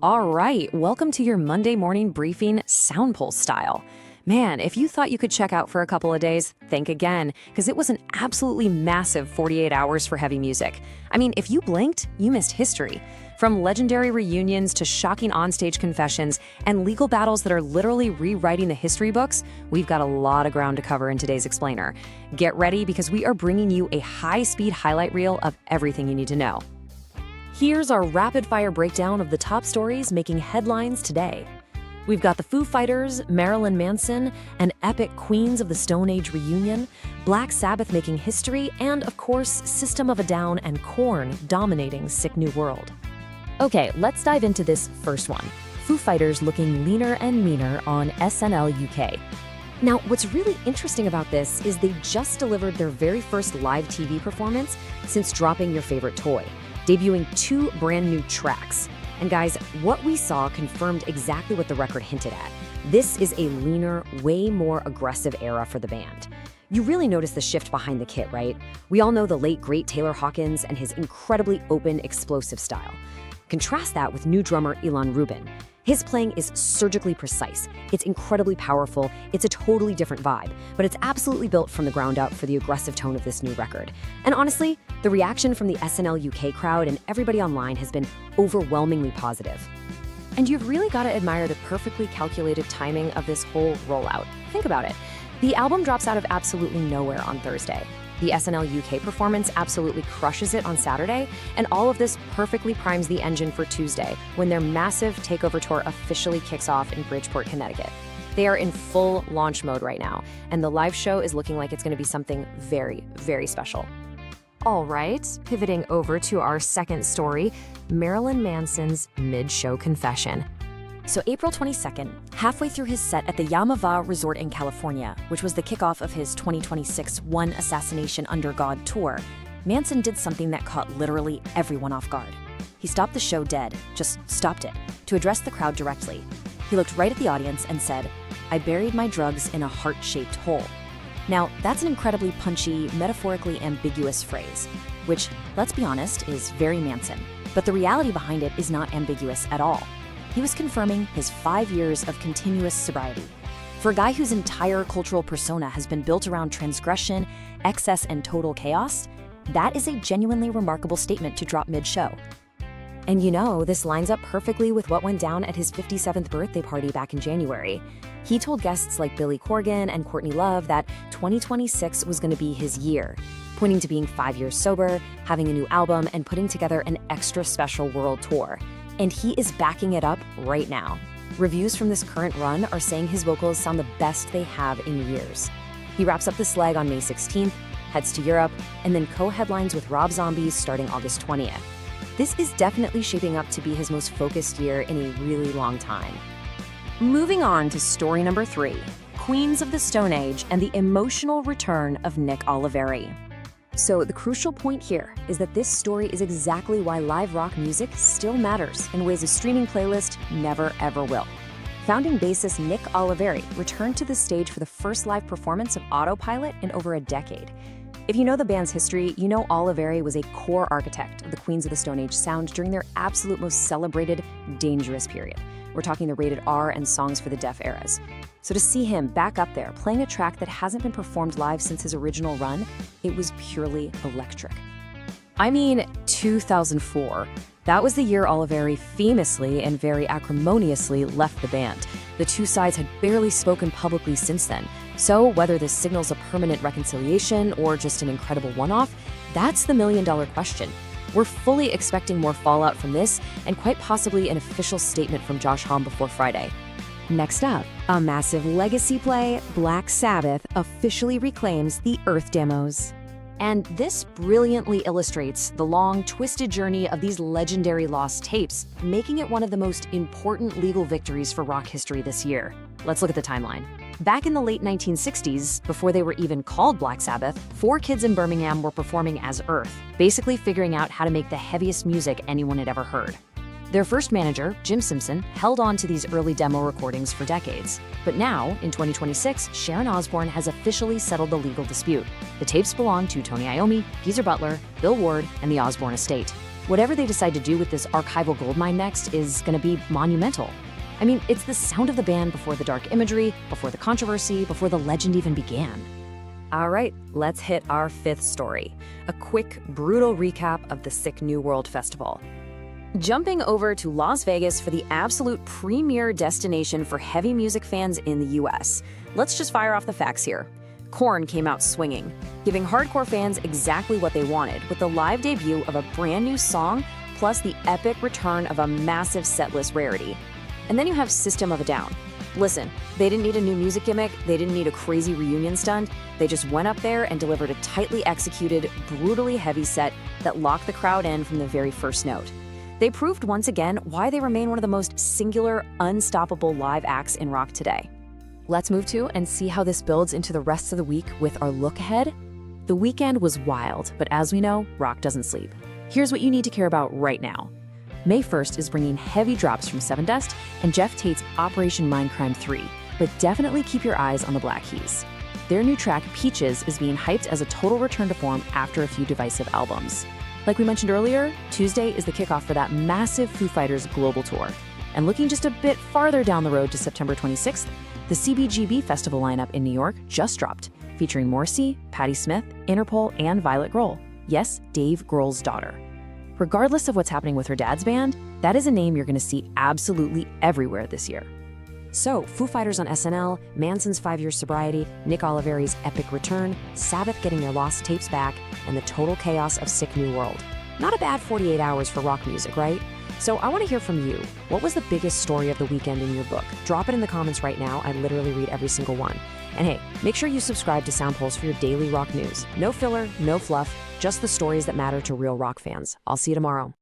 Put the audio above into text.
All right, welcome to your Monday morning briefing sound pulse style. Man, if you thought you could check out for a couple of days, think again, because it was an absolutely massive 48 hours for heavy music. I mean, if you blinked, you missed history. From legendary reunions to shocking onstage confessions and legal battles that are literally rewriting the history books, we've got a lot of ground to cover in today's Explainer. Get ready because we are bringing you a high-speed highlight reel of everything you need to know. Here's our rapid-fire breakdown of the top stories making headlines today. We've got the Foo Fighters, Marilyn Manson, an epic Queens of the Stone Age reunion, Black Sabbath making history, and, of course, System of a Down and Korn dominating Sick New World. Okay, let's dive into this first one. Foo Fighters looking leaner and meaner on SNL UK. Now, what's really interesting about this is they just delivered their very first live TV performance since dropping Your Favorite Toy, debuting 2 brand new tracks. And guys, what we saw confirmed exactly what the record hinted at. This is a leaner, way more aggressive era for the band. You really notice the shift behind the kit, right? We all know the late great Taylor Hawkins and his incredibly open, explosive style. Contrast that with new drummer Ilan Rubin. His playing is surgically precise, it's incredibly powerful, it's a totally different vibe, but it's absolutely built from the ground up for the aggressive tone of this new record. And honestly, the reaction from the SNL UK crowd and everybody online has been overwhelmingly positive. And you've really got to admire the perfectly calculated timing of this whole rollout. Think about it. The album drops out of absolutely nowhere on Thursday. The SNL UK performance absolutely crushes it on Saturday, and all of this perfectly primes the engine for Tuesday, when their massive takeover tour officially kicks off in Bridgeport, Connecticut. They are in full launch mode right now, and the live show is looking like it's going to be something very, very special. All right, pivoting over to our second story, Marilyn Manson's mid-show confession. So April 22nd, halfway through his set at the Yamava Resort in California, which was the kickoff of his 2026 One Assassination Under God tour, Manson did something that caught literally everyone off guard. He stopped the show dead, just stopped it, to address the crowd directly. He looked right at the audience and said, "I buried my drugs in a heart-shaped hole." Now, that's an incredibly punchy, metaphorically ambiguous phrase, which, let's be honest, is very Manson. But the reality behind it is not ambiguous at all. He was confirming his 5 years of continuous sobriety. For a guy whose entire cultural persona has been built around transgression, excess, and total chaos, that is a genuinely remarkable statement to drop mid-show. And you know, this lines up perfectly with what went down at his 57th birthday party back in January. He told guests like Billy Corgan and Courtney Love that 2026 was going to be his year, pointing to being 5 years sober, having a new album, and putting together an extra special world tour. And he is backing it up right now. Reviews from this current run are saying his vocals sound the best they have in years. He wraps up this leg on May 16th, heads to Europe, and then co-headlines with Rob Zombie's starting August 20th. This is definitely shaping up to be his most focused year in a really long time. Moving on to story number 3, Queens of the Stone Age and the emotional return of Nick Oliveri. So the crucial point here is that this story is exactly why live rock music still matters in ways a streaming playlist never ever will. Founding bassist Nick Oliveri returned to the stage for the first live performance of Autopilot in over a decade. If you know the band's history, you know Oliveri was a core architect of the Queens of the Stone Age sound during their absolute most celebrated, dangerous period. We're talking the rated R and Songs for the Deaf eras. So to see him back up there playing a track that hasn't been performed live since his original run, it was purely electric. I mean, 2004. That was the year Oliveri famously and very acrimoniously left the band. The two sides had barely spoken publicly since then. So whether this signals a permanent reconciliation or just an incredible one-off, that's the million-dollar question. We're fully expecting more fallout from this and quite possibly an official statement from Josh Homme before Friday. Next up, a massive legacy play, Black Sabbath officially reclaims the Earth demos. And this brilliantly illustrates the long, twisted journey of these legendary lost tapes, making it one of the most important legal victories for rock history this year. Let's look at the timeline. Back in the late 1960s, before they were even called Black Sabbath, 4 kids in Birmingham were performing as Earth, basically figuring out how to make the heaviest music anyone had ever heard. Their first manager, Jim Simpson, held on to these early demo recordings for decades. But now, in 2026, Sharon Osbourne has officially settled the legal dispute. The tapes belong to Tony Iommi, Geezer Butler, Bill Ward, and the Osbourne estate. Whatever they decide to do with this archival goldmine next is going to be monumental. I mean, it's the sound of the band before the dark imagery, before the controversy, before the legend even began. All right, let's hit our fifth story. A quick, brutal recap of the Sick New World Festival. Jumping over to Las Vegas for the absolute premier destination for heavy music fans in the US. Let's just fire off the facts here. Korn came out swinging, giving hardcore fans exactly what they wanted with the live debut of a brand new song plus the epic return of a massive setlist rarity. And then you have System of a Down. Listen, they didn't need a new music gimmick, they didn't need a crazy reunion stunt, they just went up there and delivered a tightly executed, brutally heavy set that locked the crowd in from the very first note. They proved once again why they remain one of the most singular, unstoppable live acts in rock today. Let's move to and see how this builds into the rest of the week with our look ahead. The weekend was wild, but as we know, rock doesn't sleep. Here's what you need to care about right now. May 1st is bringing heavy drops from Sevendust and Jeff Tate's Operation Mindcrime 3, but definitely keep your eyes on the Black Keys. Their new track, Peaches, is being hyped as a total return to form after a few divisive albums. Like we mentioned earlier, Tuesday is the kickoff for that massive Foo Fighters global tour. And looking just a bit farther down the road to September 26th, the CBGB Festival lineup in New York just dropped, featuring Morrissey, Patti Smith, Interpol, and Violet Grohl. Yes, Dave Grohl's daughter. Regardless of what's happening with her dad's band, that is a name you're going to see absolutely everywhere this year. So, Foo Fighters on SNL, Manson's 5-year sobriety, Nick Oliveri's epic return, Sabbath getting their lost tapes back, and the total chaos of Sick New World. Not a bad 48 hours for rock music, right? So I want to hear from you. What was the biggest story of the weekend in your book? Drop it in the comments right now. I literally read every single one. And hey, make sure you subscribe to Sound Pulse for your daily rock news. No filler, no fluff, just the stories that matter to real rock fans. I'll see you tomorrow.